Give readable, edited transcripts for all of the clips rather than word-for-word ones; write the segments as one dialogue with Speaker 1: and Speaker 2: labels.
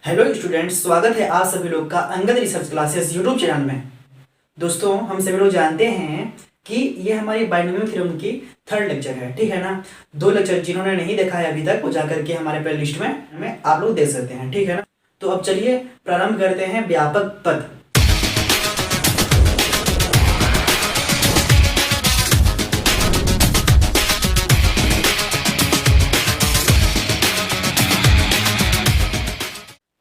Speaker 1: Hello students, स्वागत है आप सभी लोग का Angad research classes YouTube channel में। दोस्तों, हम सभी लोग जानते हैं कि ये हमारी बाइनोमियल थ्योरम की थर्ड लेक्चर है, ठीक है ना। दो लेक्चर जिन्होंने नहीं देखा है अभी तक वो जाकर के हमारे प्ले लिस्ट में आप लोग देख सकते हैं, ठीक है ना। तो अब चलिए प्रारंभ करते हैं व्यापक पद।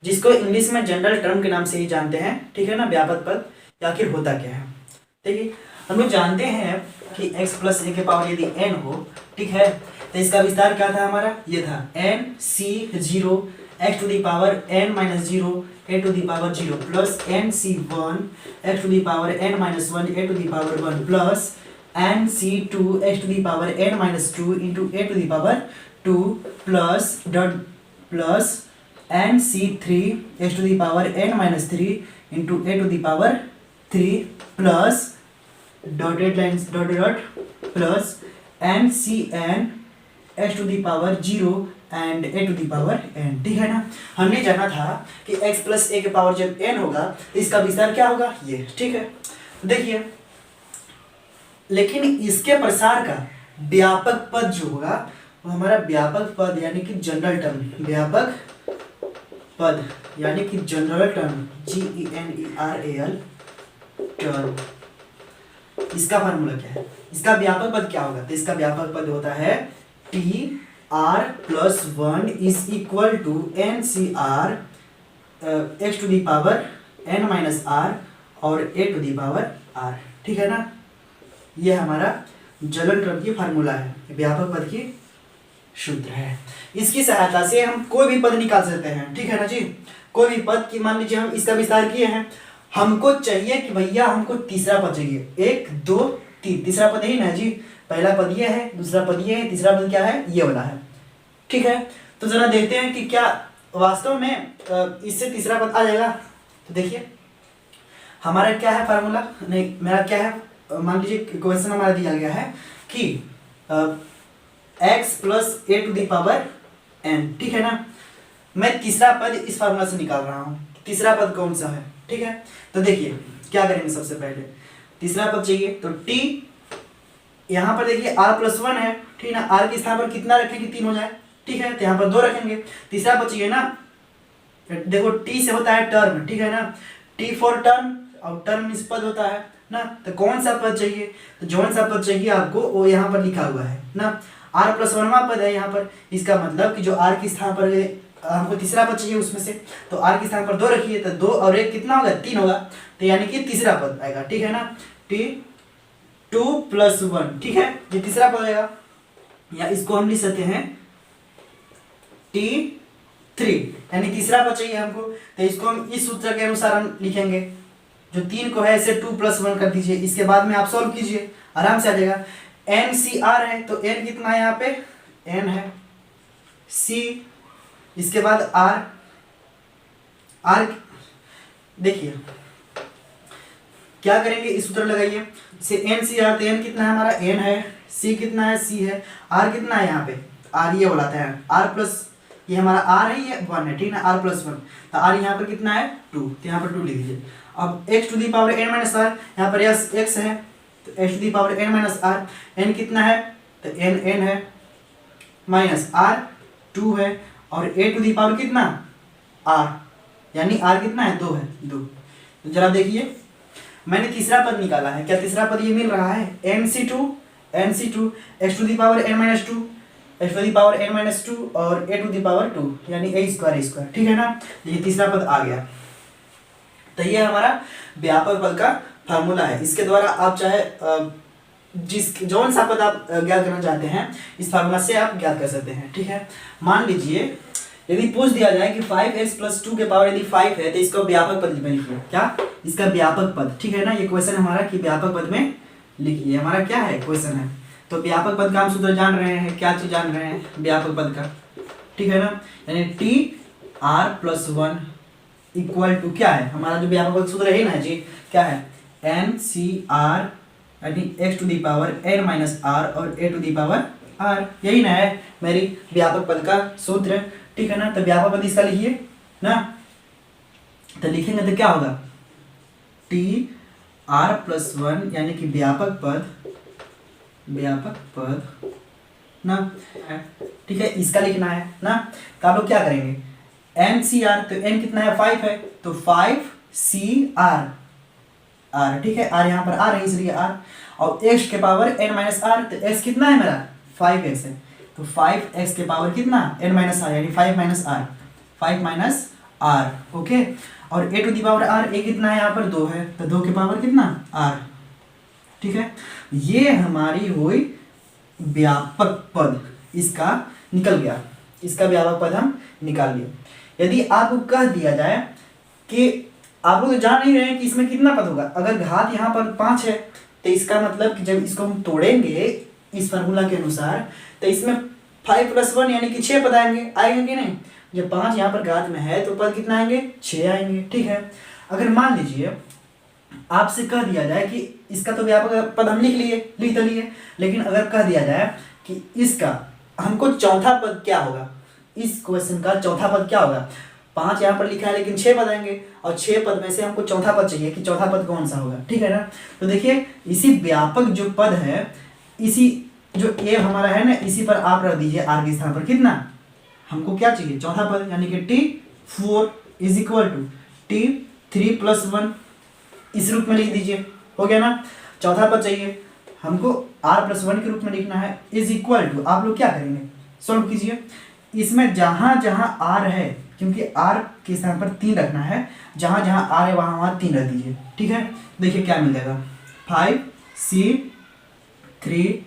Speaker 1: जिसको इंग्लिश में जनरल टर्म के नाम से ही जानते हैं, ठीक है ना। व्यापक पद आखिर होता क्या है? देखिए, हम लोग जानते हैं कि x प्लस ए के पावर यदि n हो, ठीक है, तो इसका विस्तार क्या था हमारा? ये था n c 0 x to the power n minus 0 a to the power 0 plus n c 1 x to the power n minus 1 a to the power 1 plus n c 2 x to the power n minus 2 into a to the power 2 plus dot plus n c3 x to the power n minus 3 into a to the power 3 plus dotted lines dot dot plus n c n x to the power 0 and a to the power n, ठीक है ना। हमने जाना था कि x plus a के power जब n होगा तो इसका विस्तार क्या होगा? ये, ठीक है। तो देखिए, लेकिन इसके प्रसार का व्यापक पद जो होगा वो हमारा व्यापक पद यानी कि जनरल टर्म, व्यापक पद यानी कि जनरल टर्म GENERAL टर्म, इसका फार्मूला क्या है? इसका व्यापक पद क्या होगा? तो इसका व्यापक पद होता है TR plus 1 is equal to NCR x to the power n minus r और a to the power r, ठीक है ना। ये हमारा जनरल टर्म की फार्मूला है, व्यापक पद की सूत्र है। इसकी सहायता से हम कोई भी पद निकाल सकते हैं, ठीक है ना जी। कोई भी पद की, मान लीजिए हम इसका विस्तार किए हैं, हमको चाहिए कि भैया हमको तीसरा पद चाहिए, 1 2 3, तीसरा पद यही ना जी। पहला पद ये है, दूसरा पद ये है, तीसरा पद क्या है? ये वाला है, ठीक है। तो जरा देखते हैं कि क्या वास्तव में इससे तीसरा पद आ जाएगा। तो देखिए हमारा क्या है फार्मूला, नहीं मेरा क्या है, मान लीजिए क्वेश्चन हमारा दिया गया है कि x plus a to the power n, ठीक है ना। मैं तीसरा पद इस फार्मूला से निकाल रहा हूँ, तीसरा पद कौन सा है, ठीक है। तो देखिए क्या करेंगे, सबसे पहले तीसरा पद चाहिए तो t, यहाँ पर देखिए r प्लस 1 है, ठीक है ना। r के स्थान पर कितना रखें कि 3 हो जाए, ठीक है, तो यहाँ पर 2 रखेंगे। तीसरा पद चाहिए ना, देखो t से होता है टर्म, ठीक है ना, t फॉर टर्म, और टर्म इस पद होता है ना। तो कौन सा पद चाहिए? तो जौन सा पद चाहिए आपको वो यहाँ पर लिखा हुआ है ना, r प्लस 1वां पद है यहाँ पर। इसका मतलब कि जो r के स्थान पर हमको तीसरा पद चाहिए उसमें से, तो r के स्थान पर 2 रखिए, तो 2 और 1 कितना होगा? 3 होगा, तो यानी कि तीसरा पद आएगा, ठीक है ना। t2 प्लस 1, ठीक है, ये तीसरा पद आएगा। या इसको हम लिख सकते हैं t3, यानी तीसरा पद चाहिए हमको, तो इसको हम इस सूत्र के अनुसार हम लिखेंगे। जो 3 को है इसे 2 प्लस 1 कर दीजिए, इसके बाद में आप सॉल्व कीजिए, आराम से आ जाएगा। NCR है तो n कितना है? यहाँ पे n है, c, इसके बाद r देखिए क्या करेंगे, इस सूत्र लगाइए से NCR, तो n कितना है हमारा? n है, c कितना है? c है, r कितना है यहाँ पे? r ये बोला था r प्लस, ये हमारा r है, ये 1 है, ठीक है ना, r प्लस 1, तो r यहाँ पर कितना है? 2, तो यहाँ पर 2 लिख दीजिए। अब x to the power n minus r, यहाँ पर x है तो x to the power n minus r, n कितना है? तो n है, माइनस r 2 है, और a टू दी पावर कितना? r, यानी r कितना है? 2 है, 2। तो जरा देखिए मैंने तीसरा पद निकाला है, क्या तीसरा पद ये मिल रहा है? NC2 x to the power n minus 2 x to the power n minus 2 और a टू दी पावर 2, यानी a स्क्वायर, ठीक है ना। ये तीसरा पद आ गया। तो ये हमारा व्यापक पद का फार्मूला है। इसके द्वारा आप चाहे जौन सा पद आप ज्ञात करना चाहते हैं इस फार्मूला से आप ज्ञात कर सकते हैं, ठीक है। मान लीजिए यदि पूछ दिया जाए कि 5x प्लस 2 के पावर यदि 5 है तो इसका व्यापक पद में लिखिए। क्या? इसका व्यापक पद, ठीक है ना। ये क्वेश्चन हमारा कि व्यापक पद में लिखिए, हमारा क्या है क्वेश्चन है। तो व्यापक पद का हम सूत्र जान रहे हैं, क्या चीज जान रहे हैं व्यापक पद का, ठीक है ना। यानी TR प्लस 1 इक्वल टू क्या है हमारा जो व्यापक पद सूत्र है ना जी, क्या है? NCR यानी x to the power n minus r और a to the power r, यही ना है मेरी व्यापक पद का सूत्र, ठीक है ना। तो व्यापक पद इसका लिखिए ना, तो लिखेंगे तो क्या होगा, टी आर प्लस वन यानी कि व्यापक पद ना, ठीक है, इसका लिखना है ना। तो आप लोग क्या करेंगे, एन सी आर, तो एन कितना है 5 है, तो 5 सी आर, आर ठीक है, आर यहाँ पर आर है इसलिए आर, और एक्स के पावर एन माइनस आर, तो एक्स कितना है मेरा 5x है, तो 5x के पावर कितना एन माइनस आर यानी 5 minus r, 5 minus r, okay. और a to the power r, a कितना है यहाँ पर 2 है, तो 2 के पावर कितना आर, ठीक है। ये हमारी हुई व्यापक पद, इसका निकल गया, इसका व्यापक पद हम निकाल लिए। यदि आपको कह दिया जाए कि आप लोग जान नहीं रहे हैं कि इसमें कितना पद होगा, अगर घात यहाँ पर 5 है तो इसका मतलब कि जब इसको हम तोड़ेंगे इस फार्मूला के अनुसार, तो इसमें 5 प्लस 1 यानी कि 6 पद आएंगे कि नहीं। जब 5 यहाँ पर घात में है तो पद कितना आएंगे, 6 आएंगे, ठीक है। अगर मान लीजिए आपसे कह दिया जाए कि इसका तो व्यापक पद हम लिख तो लिए, लेकिन अगर कह दिया जाए कि इसका हमको चौथा पद क्या होगा, इस क्वेश्चन का चौथा पद क्या होगा, 5 यहाँ पर लिखा है लेकिन 6 पद आएंगे, और 6 पद में से हमको चौथा पद चाहिए कि चौथा पद कौन सा होगा, ठीक है ना। तो देखिए इसी व्यापक जो पद है, इसी जो ए हमारा है ना, इसी पर आप रख दीजिए आर के स्थान पर कितना, हमको क्या चाहिए चौथा पद, यानी कि T4 is equal to T3 plus 1, इस रूप में लिख दीजिए, हो गया ना। चौथा पद चाहिए हमको r प्लस 1 के रूप में लिखना है, इज इक्वल टू, आप लोग क्या करेंगे सॉल्व कीजिए, इसमें जहां जहां r है, क्योंकि r के स्थान पर 3 रखना है, जहां जहां r है वहां 3 रख दीजिए, ठीक है। देखिए क्या मिल जाएगा, 5c3,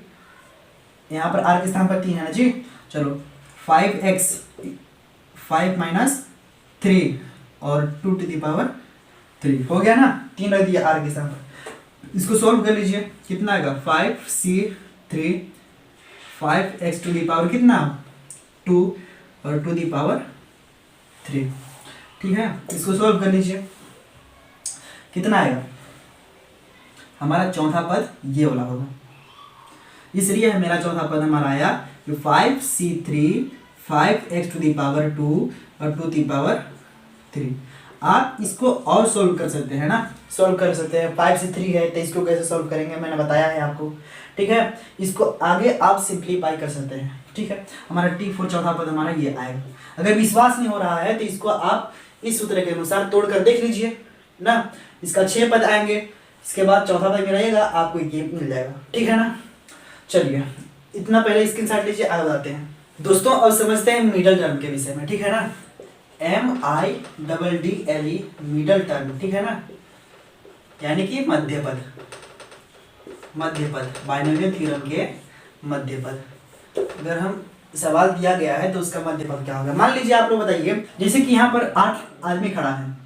Speaker 1: यहाँ पर r के स्थान पर 3 है ना जी, चलो 5x 5 माइनस 3 और 2 टू द पावर 3, हो गया ना, 3 रख दिया r के स्थान पर। इसको सॉल्व कर लीजिए, कितना आएगा 5c3 5x to the power कितना 2 और 2 द पावर 3, ठीक है। इसको सॉल्व कर लीजिए, कितना आएगा, हमारा चौथा पद ये वाला होगा, इसलिए मेरा चौथा पद हमारा आया कि 5c3 5x to the power 2 और 2 द पावर 3। आप इसको और सोल्व कर सकते हैं ना, सोल्व कर सकते हैं, 5c3 है तो इसको कैसे सोल्व करेंगे मैंने बताया है आपको, ठीक है। इसको आगे आप सिंप्लीफाई कर सकते हैं, ठीक है। हमारा T4 चौथा पद हमारा ये आएगा। अगर विश्वास नहीं हो रहा है तो इसको आप इस सूत्र के अनुसार तोड़ कर देख लीजिए ना, इसका 6 पद आएंगे, इसके बाद चौथा पद में रहेगा, आपको ये मिल जाएगा, ठीक है ना। चलिए इतना पहले स्क्रीनशॉट लीजिए, आगे बताते हैं दोस्तों। अब समझते हैं मिडल टर्म के विषय में, ठीक है ना, MIDDLE मिडल टर्म, ठीक है ना, यानी कि मध्य पद बाइनोमियल थ्योरम के मध्य पद। अगर हम सवाल दिया गया है तो उसका मध्य पद क्या होगा, मान लीजिए आप लोग बताइए, जैसे कि यहाँ पर 8 आदमी खड़ा है,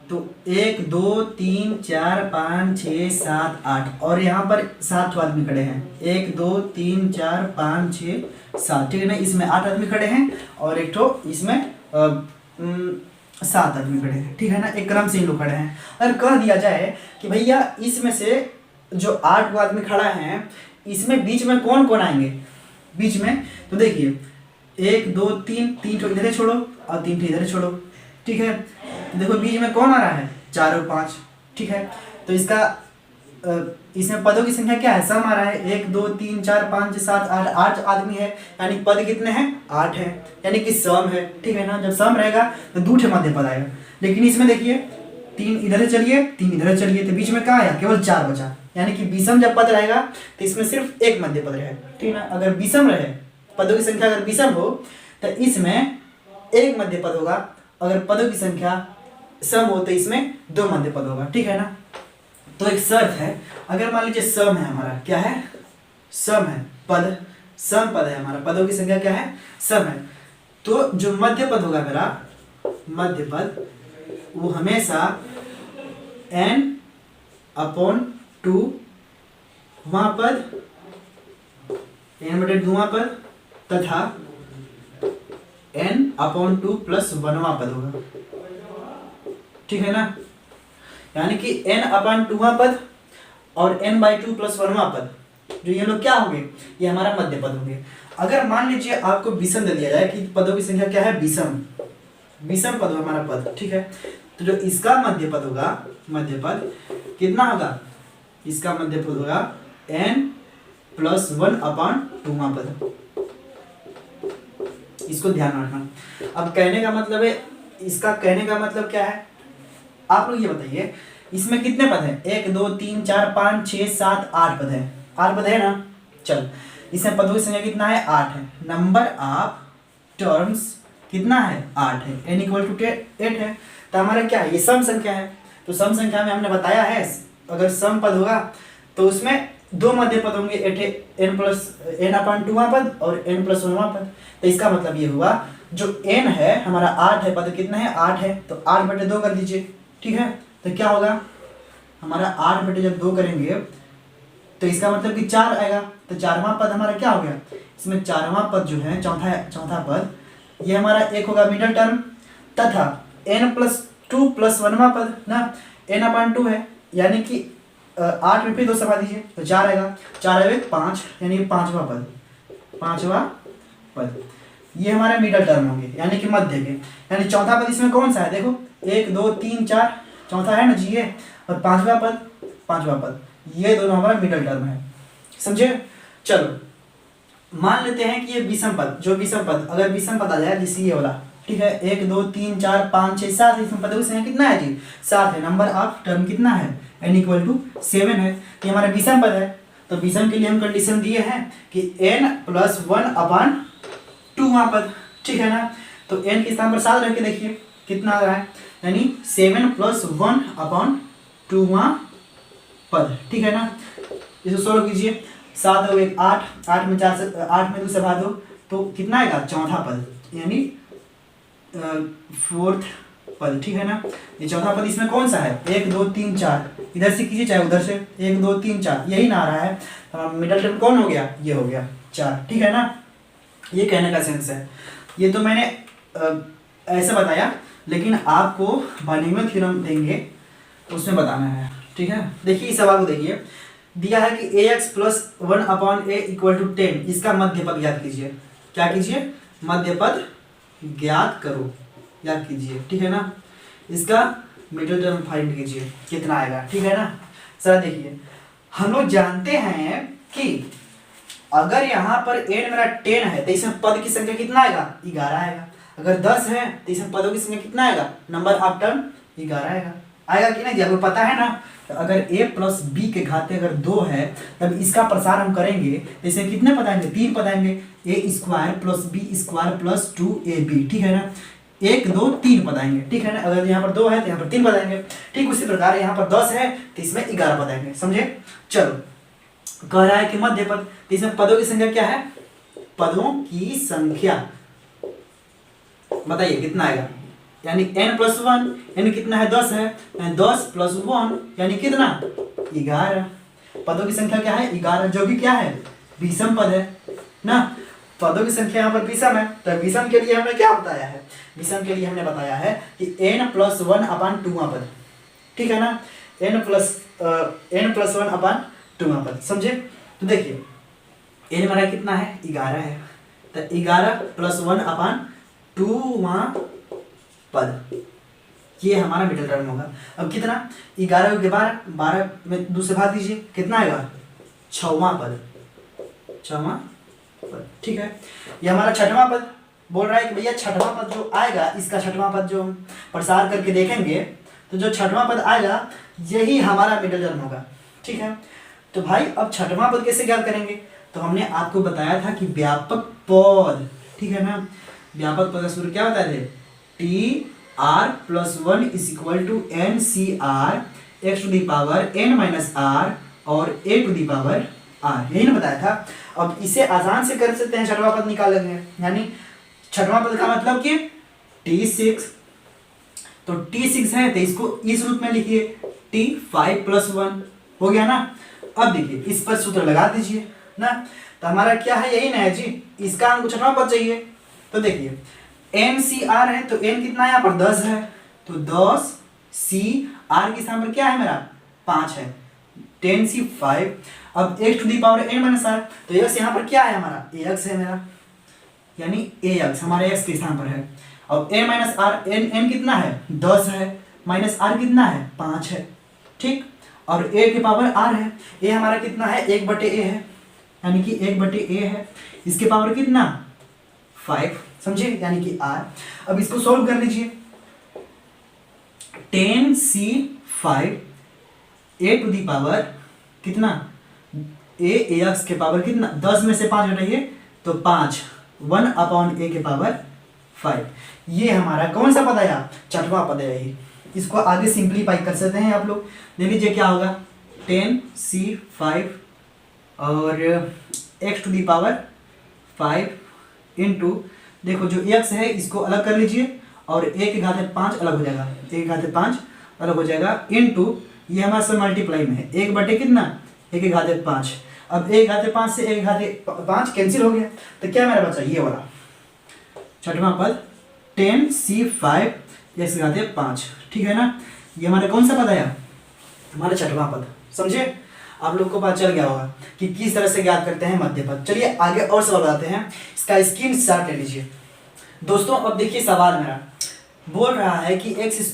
Speaker 1: तो 1 2 3 4 5 6 7 8, और यहाँ पर 7 आदमी खड़े हैं, 1 2 3 4 5 6 7, ठीक है ना। इसमें 8 आदमी खड़े हैं और एक तो इसमें 7 आदमी खड़े हैं, ठीक है ना, एक क्रम से इन लोग खड़े हैं। अगर कह दिया जाए कि भैया इसमें से जो 8 आदमी खड़ा है, इसमें बीच में कौन कौन आएंगे बीच में, तो देखिए 1 2 3 तो इधर छोड़ो और 3 तो इधर छोड़ो, ठीक है। तो देखो बीच में कौन आ रहा है 4 और 5, ठीक है। तो इसका इसमें पदों की संख्या क्या है, सम आ रहा है, 1 2 3 4 5 6 7 8, 8 आदमी है, यानी पद कितने हैं 8 है, यानी कि सम है, ठीक है ना। जब सम रहेगा तो 2 ठे मध्य पद आएगा, लेकिन इसमें देखिए 3 इधर चलिए 3 इधर चलिए, तो बीच में कहाँ आया, केवल 4 बचा, यानी कि विषम जब पद रहेगा तो इसमें सिर्फ एक मध्य पद रहेगा, ठीक है ना। अगर विषम रहे, पदों की संख्या अगर विषम हो तो इसमें एक मध्य पद होगा, अगर पदों की संख्या सम हो तो इसमें 2 मध्य पद होगा, ठीक है ना। तो एक शर्त है, अगर मान लीजिए सम है हमारा, क्या है सम है, पद सम पद है हमारा, पदों की संख्या क्या है सम है, तो जो मध्य पद होगा मेरा मध्य पद, वो हमेशा n/2 वां पद n/2वां पद तथा n/2 प्लस 1वां पद होगा, ठीक है ना। यानी कि n/2वां पद और n/2 प्लस 1वां पद, जो ये लोग क्या होंगे, ये हमारा मध्य पद होंगे। अगर मान लीजिए आपको विषम दे दिया जाए कि पदों की संख्या क्या है विषम पद हमारा पद, ठीक है, तो जो इसका मध्य पद होगा, मध्य पद कितना होगा, इसका मध्य पद होगा n+1/2वां पद। इसको ध्यान रखना। अब कहने का मतलब है, इसका कहने का मतलब क्या है, आप लोग ये बताइए इसमें कितने पद हैं? 1 2 3 4 5 6 7 8 पद है। 8 पद है ना। चल, इसमें पदों की संख्या कितना है? 8 है। नंबर ऑफ टर्म्स कितना है? 8 है। n=8 है। तो हमारा क्या है? ये सम संख्या है। तो सम संख्या में हमने बताया है अगर सम पद होगा तो उसमें दो मध्य पद होंगे, n/2वां पद और n+1वां पद। तो इसका मतलब ये हुआ जो n है हमारा 8 है, पद कितना है? 8 है। तो 8/2 कर दीजिए, ठीक है। तो क्या होगा हमारा 8 जब 2 करेंगे तो इसका मतलब कि 4 आएगा। तो 4वां पद हमारा क्या हो गया? इसमें 4वां पद जो है, चौथा पद ये हमारा एक होगा मिडल टर्म, तथा n+2+1वां पद ना n/2 है, यानी कि 8 में फिर 2 समा दीजिए तो 4 आएगा। 4 1 5 यानी 5वां पद, 5वां पद ये हमारे मिडल टर्म होंगे, यानी कि मध्य के। यानी चौथा पद इसमें कौन सा है? देखो 1 2 3 4 चौथा है ना जी ये, और 5वां पद ये दोनों हमारा मिडल टर्म है। समझे? चलो मान लेते हैं कि ये विषम पद, जो विषम पद अगर विषम पद आ जाए जिससे ये वाला, ठीक है, 1 2 3 4 5 6 7 इसमें पदों की संख्या कितना है जी? 7 है। नंबर ऑफ टर्म कितना है? n=7 है। ये हमारा विषम पद है। तो विषम के लिए हम कंडीशन दिए हैं कि n+1/2वां पद, ठीक है ना। तो n के स्थान पर 7 रख के देखिए कितना आ रहा है, यानी 7+1/2वां पद, ठीक है ना। इसे सोल्व कीजिए। 7 और 1 8, 8 में 4 से 8 में 2 से भाग दो तो कितना आएगा? चौथा पद, यानी 4th पद, ठीक है ना। ये चौथा पद इसमें कौन सा है? 1 2 3 4, इधर से कीजिए चाहे उधर से, 1 2 3 4 यही ना आ रहा है। मिडल टर्म कौन हो गया? ये हो गया 4, ठीक है ना। ये कहने का सेंस है। ये तो मैंने ऐसे बताया, लेकिन आपको बाइनोमियल थ्योरम देंगे उसमें बताना है, ठीक है। देखिए इस सवाल को देखिए, दिया है कि ax+1/a = 10, इसका मध्य पद ज्ञात कीजिए। क्या कीजिए? मध्य पद ज्ञात करो, याद कीजिए, ठीक है ना। इसका मिडल टर्म फाइंड कीजिए कितना आएगा, ठीक है ना। सर देखिए हम लोग जानते हैं कि अगर यहाँ पर n मेरा 10 है तो इसमें पद की संख्या कितना आएगा? 11 आएगा। अगर 10 है तो इसमें पदों की संख्या कितना आएगा? नंबर ऑफ टर्म 11 आएगा। आएगा कि नहीं? आपको पता है ना। तो अगर a+b के घाते अगर 2 है तब इसका प्रसार हम करेंगे तो इसमें कितने पद आएंगे? 3 पद आएंगे। a² + b² + 2ab, ठीक है ना। 1 2 3 पद आएंगे, ठीक है ना। अगर यहाँ पर 2 है तो यहाँ पर 3 पद आएंगे। ठीक उसी प्रकार यहाँ पर 10 है तो इसमें 11 पद आएंगे। समझे? चलो कह रहा है कि मध्य पद, तो इसमें पदों की संख्या क्या है? पदों की संख्या बताइए कितना आएगा? यानी n+1, n कितना है? 10 है। 10 + 1 यानी कितना? 11। पदों की संख्या क्या है? 11, जो कि क्या है? विषम पद है ना। पदों की संख्या यहाँ पर विषम है। तो विषम के लिए हमने क्या बताया है? विषम के लिए हमने बताया है कि n+1/2वां पद, ठीक है ना। n+1/2वां पद, समझे? तो देखिए n हमारा कितना है? 11 है। तो 11 + 1/2वां पद ये हमारा मिडल टर्म होगा। अब कितना? 11 के 12 में 2 से भाग दीजिए, कितना आएगा? 6वां पद, 6वां पद, ठीक है। ये हमारा 6वां पद बोल रहा है कि भैया 6वां पद जो आएगा, इसका 6वां पद जो हम प्रसार करके देखेंगे तो जो 6वां पद आएगा यही हमारा मिडल टर्म होगा, ठीक है। तो भाई अब 6वां पद कैसे ज्ञात करेंगे? तो हमने आपको बताया था कि व्यापक पद, ठीक है ना। व्यापक पद का सूत्र क्या बताए थे? tr+1 = NCr x⁻n−r और a⁻r, यही ना बताया था। अब इसे आसान से कर सकते हैं, 6वां पद निकाल लेंगे। यानी 6वां पद का मतलब कि t6, तो t6 है तो इसको इस रूप में लिखिए t5+1 हो गया ना। अब देखिए इस पर सूत्र लगा दीजिए ना। तो हमारा क्या है? यही ना है जी। इसका हमको 6वां पद चाहिए। तो देखिए NCr है तो n कितना है यहाँ पर? 10 है। तो 10 c r के स्थान पर क्या है मेरा? 5 है। 10c 5। अब x⁻n−r, तो x यहाँ पर क्या है हमारा? ax है मेरा, यानी ax हमारे x के स्थान पर है। अब n-r, n कितना है? 10 है। माइनस आर कितना है 5 है, ठीक। और ए के पावर आर है, ए हमारा कितना है 1/a है, यानी कि 1/a है, इसके पावर कितना 5, समझे, यानी कि आर। अब इसको सॉल्व कर लीजिए, 10c5 a to the power कितना ax के पावर कितना 10 में से 5 घटाइए तो 5, 1/a के पावर 5। ये हमारा कौन सा पद आया, छठवां पद है यही। इसको आगे सिंप्लीफाई कर सकते हैं आप लोग, देख लीजिए क्या होगा 10c5 और x to the power 5 into, देखो जो x है इसको अलग कर लीजिए और a के घाते 5 अलग हो जाएगा, a के घाते 5 अलग हो जाएगा, इंटू ये हमारा सब मल्टीप्लाई में है 1/, कितना 1 के घाते 5। अब 1 के घाते 5 से 1 के घाते 5 कैंसिल हो गया, तो क्या मेरा बचा ये वाला छठवां पद 10c5 x के घाते 5, ठीक है ना। ये हमारा कौन सा पद आया, हमारा छठवां पद, समझे। आप लोग को पता चल गया होगा कि किस तरह से ज्ञात करते हैं मध्य पद। चलिए आगे और सवाल बताते हैं, इसका स्क्रीनशॉट ले लीजिए दोस्तों। अब देखिए सवाल मेरा बोल रहा है कि x²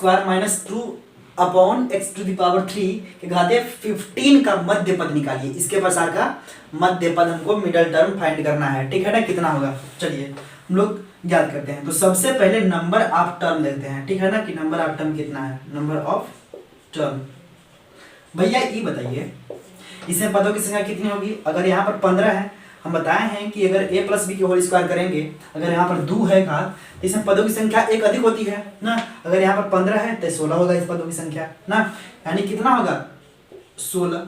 Speaker 1: - 2/x⁻³ के घाते 15 का मध्य पद निकालिए। इसके प्रसार का मध्य पद हमको मिडल टर्म फाइंड करना है, ठीक है ना। कितना होगा, चलिए हम लोग ज्ञात करते हैं। तो सबसे पहले नंबर ऑफ टर्म देखते हैं, ठीक है ना, कि नंबर ऑफ टर्म कितना है, नंबर ऑफ टर्म। भैया ये बताइए इसमें पदों की संख्या कितनी होगी। अगर यहाँ पर 15 है, हम बताए हैं कि अगर a + b की होल स्क्वायर करेंगे, अगर यहाँ पर 2 है का, इसमें पदों की संख्या एक अधिक होती है ना। अगर यहाँ पर 15 है तो 16 होगा इस पदों की संख्या ना, यानी कितना होगा 16,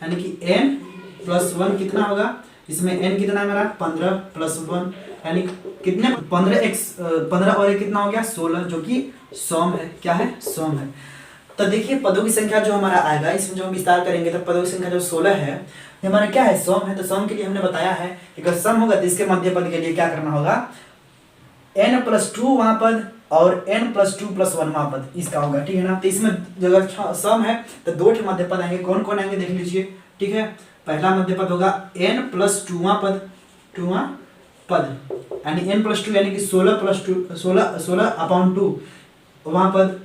Speaker 1: यानी कि n + 1 कितना होगा, इसमें n कितना है मेरा 15 + 1 यानी कितने 15 और 1 कितना हो गया 16, जो कि सम है, क्या है सम है। तो देखिए पदों की संख्या जो हमारा आएगा, इसमें जो हम विस्तार करेंगे तो पदों की संख्या जो 16 है ये हमारा क्या है सम है। तो सम के लिए हमने बताया है कि अगर सम होगा तो इसके मध्य पद के लिए क्या करना होगा, n + 2 वहां पद और n + 2 + 1 वहां पद इसका होगा, ठीक है ना। तो इसमें अगर सम है तो 2 ठे मध्य पद आएंगे, कौन कौन आएंगे देख लीजिए, ठीक है। पहला मध्य पद होगा n + 2वां पद, 2वां पद यानी n + 2 यानी कि 16 + 2 16/2 वहां पद,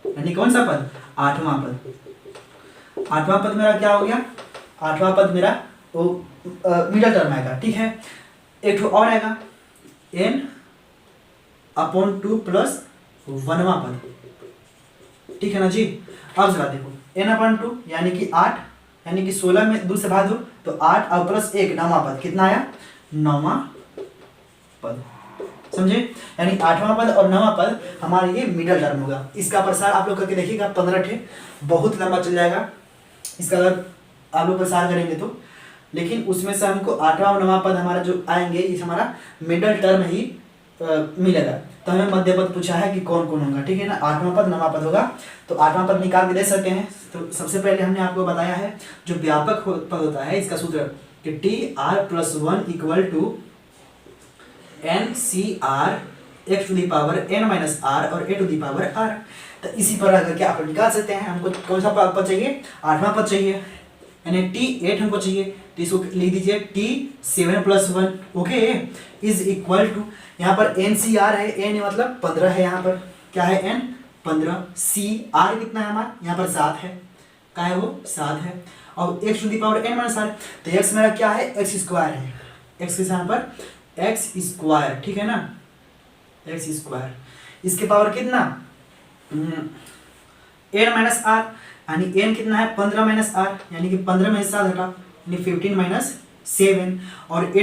Speaker 1: यानी कौन सा पद 8वां पद। 8वां पद मेरा क्या हो गया, 8वां पद मेरा वो मिडल टर्म आएगा, ठीक है। एक और आएगा n/2 + 1वां पद, ठीक है ना जी। अब जरा देखो n/2 यानी कि 8, यानी कि 16 में 2 से भाग दो तो 8 और +1 9वां पद, कितना आया 9वां पद, समझे। यानी 8वां पद और 9वां पद हमारे ये मिडल टर्म होगा। इसका प्रसार आप लोग करके देखिएगा 15 ठे, बहुत लंबा चल जाएगा इसका अगर आप लोग प्रसार करेंगे तो, लेकिन उसमें से हमको 8वां और 9वां पद हमारा जो आएंगे इस हमारा मिडल टर्म ही मिलेगा। तो हमें मध्य पद पूछा है कि कौन कौन होगा, ठीक है ना। 8वां पद 9वां पद होगा, तो 8वां पद निकाल के दे सकते हैं। तो सबसे पहले हमने आपको बताया है जो व्यापक पद होता है इसका सूत्र कि tr+1 = NCR x⁻n - r और a⁻r। तो इसी प्रकार करके आप निकाल सकते हैं। हमको कौन सा पद चाहिए, 8वां पद चाहिए, यानी t8 हमको चाहिए, तो इसको लिख दीजिए t7 + 1 okay is equal to, यहाँ पर NCR है, n मतलब 15 है, यहाँ पर क्या है n 15, CR कितना है हमारा यहाँ पर 7 है, क्या है वो 7 है, और x⁻n - r तो x मेरा क्या है x² है, x के यहाँ पर x², ठीक है ना x², इसके पावर कितना n - r यानी n कितना है 15 - r यानी कि 15 में से 7 हटा यानी 15 - 7 और a⁻r a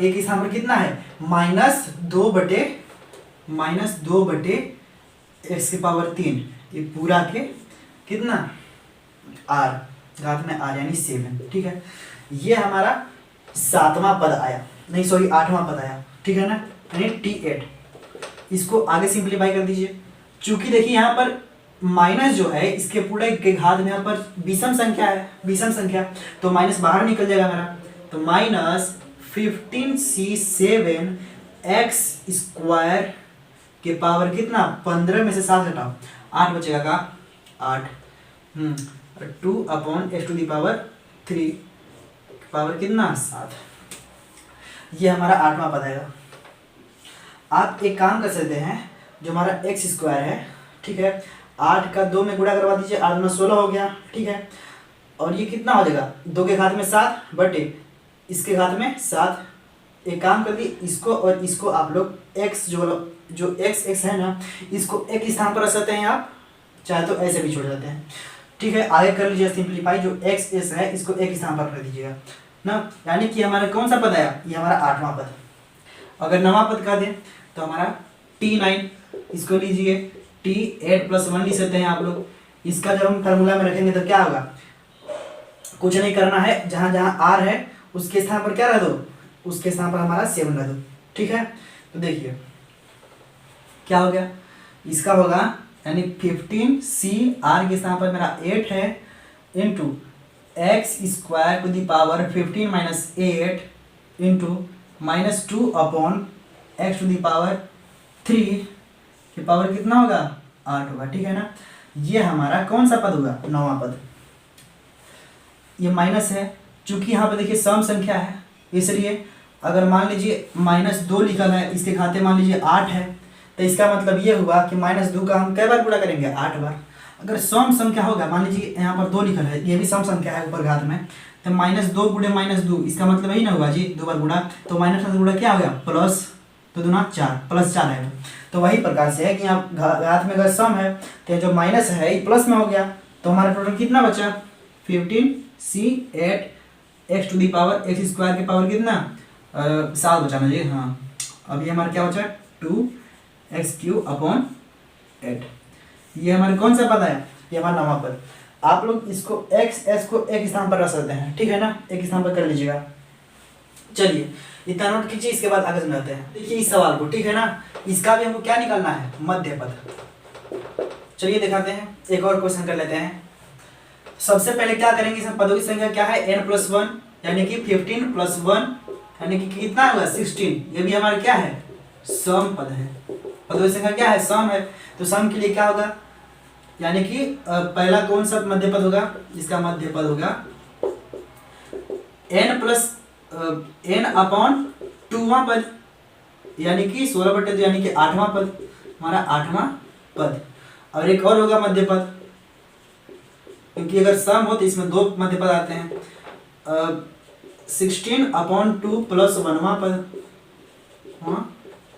Speaker 1: के यहाँ पर कितना है -2/x⁻3 ये पूरा के कितना r घात में r यानी 7, ठीक है। ये हमारा 7वां पद आया, नहीं सॉरी 8वां पद आया, ठीक है ना, यानी t8। इसको आगे सिंप्लीफाई कर दीजिए, चूंकि देखिए यहाँ पर माइनस जो है इसके पूरे के घात में यहाँ पर विषम संख्या है, विषम संख्या, तो माइनस बाहर निकल जाएगा मेरा, तो -15c7x² के पावर कितना 15 में से 7 घटाओ 8 बचेगा का 8 2/x⁻3 पावर कितना 7। ये हमारा 8वां पद आएगा। आप एक काम कर सकते हैं, जो हमारा एक्स स्क्वायर है, ठीक है, 8 का 2 में गुणा करवा दीजिए, 8 में 16 हो गया, ठीक है। और ये कितना हो जाएगा, 2 के घात में 7 बटे इसके घात में 7। एक काम कर दिए, इसको और इसको आप लोग एक्स जो एक्स एक्स है ना, इसको एक स्थान पर रख सकते हैं आप, चाहे तो ऐसे भी छोड़ जाते हैं, ठीक है। आगे कर लीजिए सिंप्लीफाई, जो एक्स एस है इसको एक स्थान पर रख दीजिएगा ना, यानी कि हमारा कौन सा पद आया, ये हमारा 8वां पद। अगर 9वां पद का दें तो हमारा T9, इसको लीजिए T8 + 1 लिख सकते हैं आप लोग। इसका जब हम फार्मूला में रखेंगे तो क्या होगा, कुछ नहीं करना है, जहाँ जहाँ आर है उसके स्थान पर क्या रख दो, उसके स्थान पर हमारा 7 रख दो, ठीक है। तो देखिए क्या हो गया, इसका होगा यानी 15C आर के स्थान पर मेरा 8 है into x square to the power 15 - 8 into -2 upon x to the power 3 के पावर कितना होगा, 8 होगा, ठीक है ना। ये हमारा कौन सा पद होगा, 9वां पद। ये माइनस है, चूंकि यहाँ पे देखिए सम संख्या है, इसलिए अगर मान लीजिए -2 लिखा है, इसके खाते मान लीजिए 8 है, तो इसका मतलब ये हुआ कि -2 का हम कई बार गुणा करेंगे, 8 बार। अगर सम संख्या होगा, मान लीजिए यहाँ पर 2 लिखा है, ये भी सम संख्या है ऊपर घात में, तो -2 गुणे -2, इसका मतलब यही ना होगा जी, 2 बार गुणा, तो माइनस से गुणा क्या हो गया, प्लस, तो दूना 4, +4 है। तो वही प्रकार से है कि यहाँ घात में अगर सम है तो जो माइनस है ये प्लस में हो गया, तो हमारा टोटल कितना बचा, 15C8 x to the power x square के पावर कितना, 7 बचाना चाहिए, हाँ। अभी हमारा क्या बचा, 2x³ अपॉन 8। ये हमारे कौन सा पद है, ये हमारा 9वां पद। आप लोग इसको x को एक स्थान पर रख सकते हैं, ठीक है ना, एक स्थान पर कर लीजिएगा। चलिए इतना नोट कीजिए, इसके बाद आगे समझाते हैं। देखिए इस सवाल को, ठीक है ना, इसका भी हमको क्या निकालना है, मध्य पद। चलिए दिखाते हैं, एक और क्वेश्चन कर लेते हैं। सबसे पहले क्या करेंगे, इसमें पदों की संख्या क्या है, n+1 यानी कि 15 + 1 यानी कि कितना होगा, 16। ये भी हमारा क्या है, सम पद है, पदों की संख्या क्या है, सम है। तो सम के लिए क्या होगा, यानी कि पहला कौन सा मध्य पद होगा, इसका मध्य पद होगा n/2वां पद, यानी कि 16/2 यानी कि 8वां पद, हमारा 8वां पद। और एक और होगा मध्य पद, क्योंकि अगर सम हो तो इसमें 2 मध्य पद आते हैं, 16/2 + 1वां पद,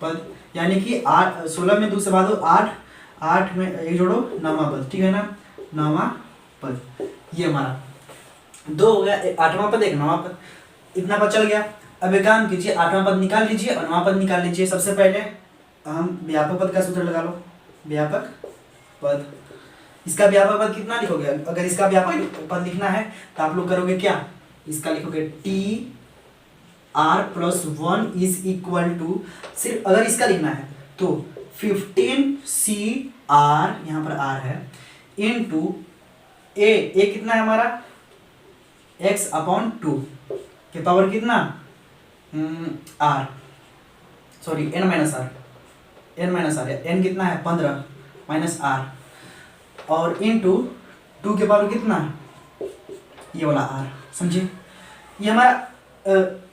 Speaker 1: पद यानी कि 16 में 2 से भाग दो 8, 8 में 1 जोड़ो 9वां पद, ठीक है ना, 9वां पद। ये हमारा 2 हो गया, 8वां पद, 1 9वां पद, इतना पद चल गया। अब एक काम कीजिए, 8वां पद निकाल लीजिए और 9वां पद निकाल लीजिए। सबसे पहले हम व्यापक पद का सूत्र लगा लो, व्यापक पद। इसका व्यापक पद कितना लिखोगे, अगर इसका व्यापक पद लिखना है तो आप लोग करोगे क्या, इसका लिखोगे TR+1 = सिर्फ अगर इसका लिखना है तो 15CR, यहाँ पर R है, इंटू ए कितना है हमारा, x/2 के पावर कितना, R, sorry n - r, n कितना है 15 - r, और इंटू 2 के पावर कितना, ये वाला R, समझिए। ये हमारा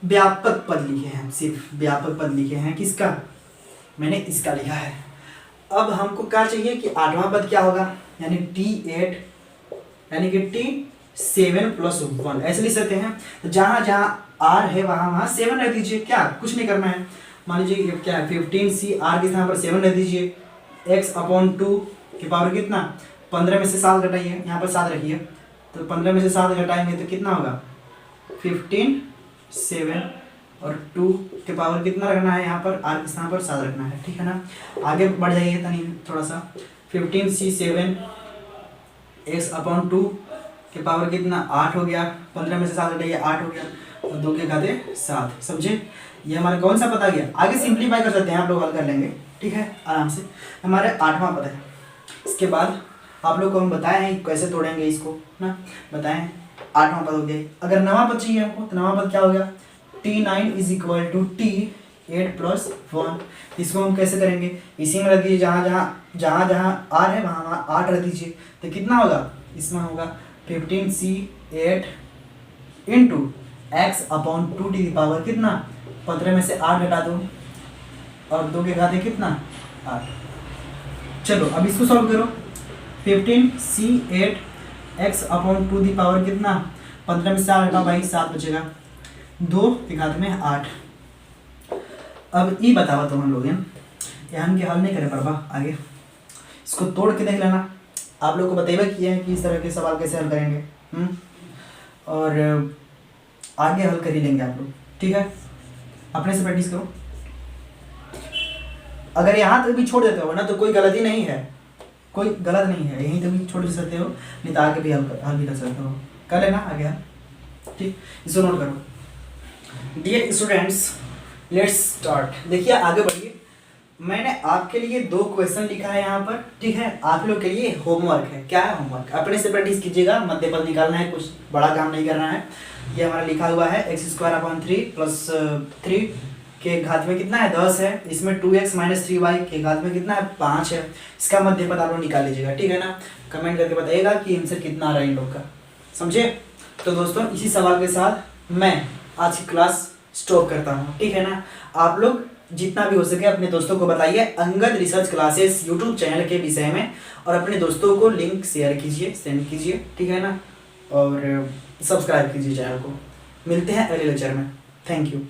Speaker 1: व्यापक पद लिखे हैं, सिर्फ व्यापक पद लिखे हैं, किसका, मैंने इसका लिखा है। अब हमको क्या चाहिए कि 8वां पद क्या होगा, यानी T8 यानी कि T7 + 1 ऐसे लिख सकते हैं। तो जहाँ जहाँ R है वहाँ 7 रख दीजिए, क्या कुछ नहीं करना है। मान लीजिए क्या है, 15C R के स्थान पर 7 रख दीजिए, x/2 के पावर कितना, 15 में से 7 घटाइए, यहाँ पर 7 रखिए, तो 15 में से 7 घटाएंगे तो कितना होगा, 15 7 और 2 के पावर कितना रखना है, यहाँ पर R के स्थान पर 7 रखना है, ठीक है ना। आगे बढ़ जाइए तनी थोड़ा सा, 15C7 x/2 के पावर कितना, 8 हो गया, 15 में से 7 घटाइए, 8 हो गया, और 2 के घाते 7, समझे। ये हमारा कौन सा पद आ गया, आगे सिंप्लीफाई कर सकते हैं, आप लोग हल कर लेंगे, ठीक है, आराम से। हमारे 8वां पद है। इसके बाद आप लोग को हम बताए हैं कैसे तोड़ेंगे इसको ना, बताए हैं। 8वां पद हो गया। अगर 9वां पद चाहिए हमको, तो 9वां पद क्या हो गया, T9 = T8 + 1। इसको हम कैसे करेंगे, इसी में रख दीजिए, जहाँ जहाँ R है वहाँ 8 रख दीजिए, तो कितना होगा, इसमें होगा 15C8 इंटू x/2 की पावर कितना, 15 में से 8 घटा दो और 2 के घाते कितना, 8। चलो अब इसको सॉल्व करो। 15c8x/2 दी पावर कितना, 15 में 4 हटा भाई 7 बचेगा, 2 के घात में 8। अब ये बतावा तुम लोग ये हम के हल नहीं करे पड़वा आगे, इसको तोड़ के देख लेना। आप लोग को बतेबा किया है कि इस तरह के सवाल कैसे हल करेंगे, और आगे हल कर ही लेंगे आप लोग, ठीक है। अपने से प्रैक्टिस करो। अगर यहाँ तक भी छोड़ देते हो ना तो कोई गलती नहीं है, कोई गलत नहीं है, यहीं तक भी छोड़ सकते हो, नहीं तो आगे भी हल भी कर सकते हो। कर लेना आगे हल, ठीक। इसको नोट करो। Dear students let's start. देखिए आगे बढ़िए। मैंने आपके लिए 2 क्वेश्चन लिखा है यहाँ पर, ठीक है। आप लोग के लिए होमवर्क है। क्या है होमवर्क, अपने से प्रैक्टिस कीजिएगा, मध्य पद निकालना है, कुछ बड़ा काम नहीं करना है। ये हमारा लिखा हुआ है x² प्लस 3 के घात में कितना है 10 है, इसमें 2x - 3y के घात में कितना है 5 है। इसका मध्य पद आप लोग निकाल लीजिएगा, ठीक है ना। कमेंट करके बताइएगा कि आंसर कितना आ रहा है इन लोग का, समझे। तो दोस्तों इसी सवाल के साथ मैं आज की क्लास स्टॉप करता हूँ, ठीक है ना। आप लोग जितना भी हो सके अपने दोस्तों को बताइए Angad research classes YouTube channel के विषय में, और अपने दोस्तों को लिंक शेयर कीजिए, सेंड कीजिए, ठीक है ना। और सब्सक्राइब कीजिए चैनल को। मिलते हैं अगले लेक्चर में। Thank you.